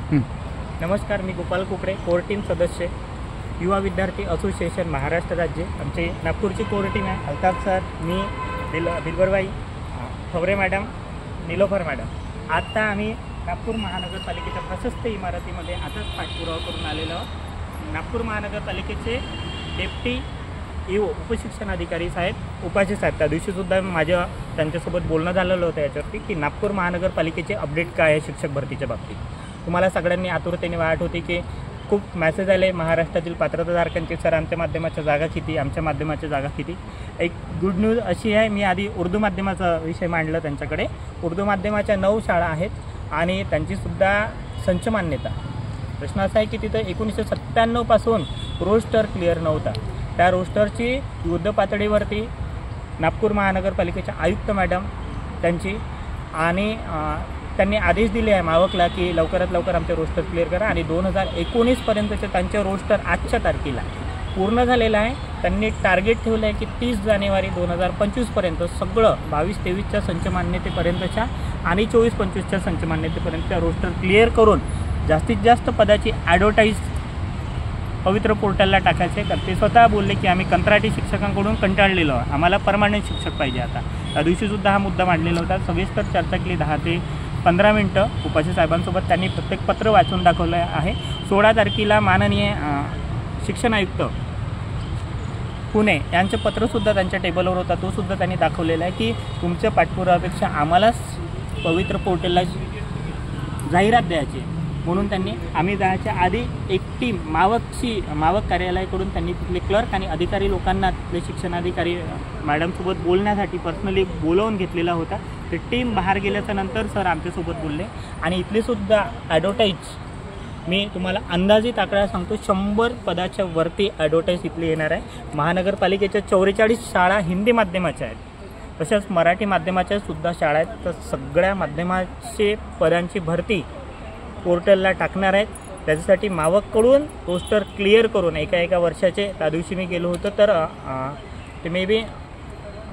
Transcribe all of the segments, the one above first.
नमस्कार, मी Gopal Kukde, core team सदस्य, युवा विद्यार्थी असोसिएशन महाराष्ट्र राज्य। आमचे नागपूरची कोर टीम आहे। अल्ताफ सर, मी, दिलबरबाई, खवरे मॅडम, निलोफर मॅडम। आता आम्ही नागपूर महानगरपालिकेच्या प्रशस्त इमारतीमध्ये आताच पाठपुरावा करून आलेलो आहोत। नागपूर महानगरपालिकेचे डेप्टी ईओ उपशिक्षणाधिकारी साहेब उपाशी साहेब, त्या दिवशीसुद्धा त्यांच्यासोबत बोलणं झालेलं होतं याच्यावरती की नागपूर महानगरपालिकेचे अपडेट काय आहे शिक्षक भरतीच्या बाबतीत। तुम्हाला सगळ्यांनी आतुरतेने वाट होती की खूप मेसेज आले महाराष्ट्रातील पात्रताधारकांचे, सर आमच्या माध्यमाच्या जागा किती, आमच्या माध्यमाच्या जागा किती। एक गुड न्यूज अशी आहे, मी आधी उर्दू माध्यमाचा विषय मांडला त्यांच्याकडे। उर्दू माध्यमाच्या 9 शाळा आहेत आणि त्यांचीसुद्धा संच मान्यता। प्रश्न असा आहे की तिथं 1997 पासून रोस्टर क्लिअर नव्हता। त्या रोस्टरची युद्ध पातळीवरती नागपूर महानगरपालिकेच्या आयुक्त मॅडम त्यांची आणि त्यांनी आदेश दिले आहे मावकला की लवकरात लवकर आमचे रोस्टर क्लिअर करा आणि 2019 पर्यंतचे त्यांचे रोस्टर आजच्या तारखेला पूर्ण झालेलं आहे। त्यांनी टार्गेट ठेवलं आहे की 30 जानेवारी 2025 पर्यंत सगळं 22-23च्या संच मान्यतेपर्यंतच्या आणि 24-25च्या संच मान्यतेपर्यंतच्या रोस्टर क्लिअर करून जास्तीत जास्त पदाची ॲडव्हर्टाईज पवित्र पोर्टलला टाकायचे। तर ते स्वतः बोलले की आम्ही कंत्राटी शिक्षकांकडून कंटाळलेलो आहे, आम्हाला परमनंट शिक्षक पाहिजे। आता त्या दिवशीसुद्धा हा मुद्दा मांडलेला होता। सविस्तर चर्चा केली 10 ते 15 मिनटं उपाशी साहेबांसोबत। त्यांनी प्रत्येक पत्र वाचून दाखवलं आहे। 16 तारखेला माननीय शिक्षण आयुक्त पुणे यांचं पत्रसुद्धा त्यांच्या टेबलवर होता, तोसुद्धा त्यांनी दाखवलेला आहे की तुमच्या पाठपुराव्यापेक्षा आम्हालाच पवित्र पोर्टलला जाहिरात द्यायची, म्हणून त्यांनी आम्ही जायच्या आधी एक टीम मावक कार्यालयाकडून त्यांनी तिथले क्लर्क आणि अधिकारी लोकांना तिथले शिक्षणाधिकारी मॅडमसोबत बोलण्यासाठी पर्सनली बोलवून घेतलेला होता। ते टीम बाहेर गेल्याच्या नंतर सर आमच्यासोबत बोलले आणि इथलेसुद्धा ॲडव्हर्टाईज मी तुम्हाला अंदाजित आकडा सांगतो, 100 पदाच्या वरती ॲडव्हर्टाईज इथली येणार आहे। महानगरपालिकेच्या 44 शाळा हिंदी माध्यमाच्या आहेत, तसेच मराठी माध्यमाच्या सुद्धा शाळा आहेत। तर सगळ्या माध्यमाचे पदांची भरती पोर्टलला टाकणार आहेत। त्याच्यासाठी मावककडून रोस्टर क्लिअर करून एका वर्षाचे, त्या दिवशी मी गेलो होतो तर ते मे बी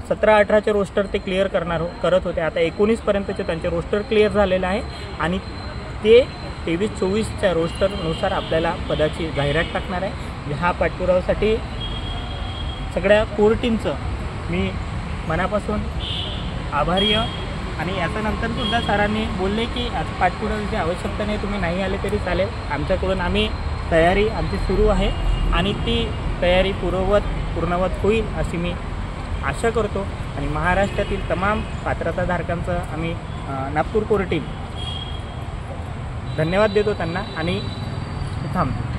17-18चे रोस्टर ते क्लिअर करत होते। आता 19 पर्यंतचे त्यांचे रोस्टर क्लिअर झालेलं आहे आणि ते 23-24च्या रोस्टरनुसार आपल्याला पदाची जाहिरात टाकणार आहे। ह्या पाठपुराव्यासाठी सगळ्या कोर टीमचं मी मनापासून आभारी आहे। आणि याच्यानंतरसुद्धा सरांनी बोलले की आता पाठपुराव्याची आवश्यकता नाही, तुम्ही नाही आले तरी चालेल, आमच्याकडून तयारी आमची सुरू आहे आणि ती तयारी पूर्णवत होईल अशी मी आशा करतो। आणि महाराष्ट्रातील तमाम पात्रताधारकांचं आम्ही नागपूर कोर टीम धन्यवाद देतो त्यांना आणि थांबतो।